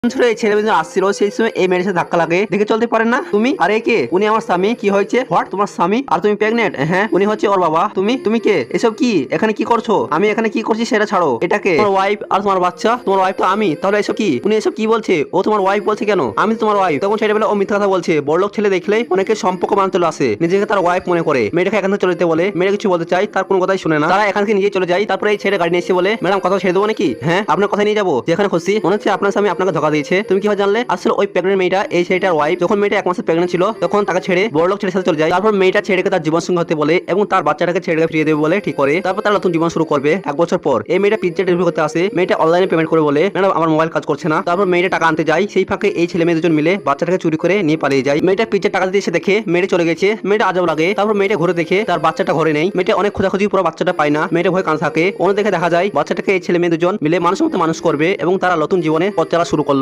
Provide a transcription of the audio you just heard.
এই ছেলে মেয়ে আসছিল সেই সময় এই মেয়ের সাথে ধাক্কা লাগে, দেখে চলতে পারেন না তুমি? আরে কে? উনি আমার স্বামী। কি হয়েছে? হোয়াট? তোমার স্বামী? আর তুমি প্রেগনেন্ট? হ্যাঁ, উনি হচ্ছে ওর বাবা। তুমি কে? এসব কি? এখানে কি করছো? আমি এখানে কি করছি সেটা ছাড়ো, এটাকে তোমার ওয়াইফ আর তোমার বাচ্চা। তোমার ওয়াইফ তো আমি, তাহলে এসব কি? উনি এসব কি বলছে? ও তোমার ওয়াইফ বলছে কেন? আমি তো তোমার ওয়াইফ। তখন ছেলে বেলা ও মিথ্যা কথা বলছে। বড়লোক ছেলে দেখলে অনেকে সম্পর্ক বানাতে আসে, নিজেকে তার ওয়াইফ মনে করে। মেয়েটাকে এখান থেকে চলে যেতে বলে, মেয়েটা কিছু বলতে চাই, তার কোনো কথাই শুনে না। তারা এখান থেকে নিজে চলে যায়। তারপরে এই ছেলে গাড়ি নিয়ে এসে বলে, ম্যাডাম কথা ছেড়ে দেবো নাকি? হ্যাঁ, আপনার কথা নিয়ে যাবো যেখানে খুশি। মনে হচ্ছে আপনার স্বামী আপনাকে ধোকা দিয়েছে। তুমি কিভাবে জানলে? আসলে ওই প্রেগনেন্ট মেয়েটা এই ছেলেটার ওয়াইফ। যখন মেয়েটা 1 মাসের প্রেগনেন্ট ছিল তখন তাকে ছেড়ে বড়লোক ছেলের সাথে চলে যায়। তারপর মেয়েটা ছেড়েকে তার জীবন সঙ্গী হতে বলে এবং তার বাচ্চাটাকে ছেড়ে ফিরিয়ে দেবে বলে ঠিক করে। তারপর তার নতুন জীবন শুরু করবে 1 বছর পর। এই মেয়েটা পিজ্জা ডেলিভারি করতে আসে। মেয়েটা অনলাইনে পেমেন্ট করে বলে, ম্যাডাম আমার মোবাইল কাজ করছে না। তারপর মেয়েটা টাকা আনতে যায়। সেই ফাঁকে এই ছেলে মেয়ে দুজন মিলে বাচ্চাটাকে চুরি করে নিয়ে পালিয়ে যায়। মেয়েটা পিজ্জার টাকা দিতে এসে দেখে মেয়েটা চলে গেছে। মেয়েটা আজব লাগে। তারপর মেয়েটা ঘুরে দেখে তার বাচ্চাটা ঘরে নেই। মেয়েটা অনেক খোঁজাখুঁজি পুরো বাচ্চাটা পায় না। মেয়েটা ভয় কাঁদতে থাকে। অন্য দেখে দেখা যায় বাচ্চাটাকে এই ছেলে মেয়ে দুজন মিলে মানুষের মতো মানুষ করবে এবং তারা নতুন জীবনে পথ চলা শুরু করলো।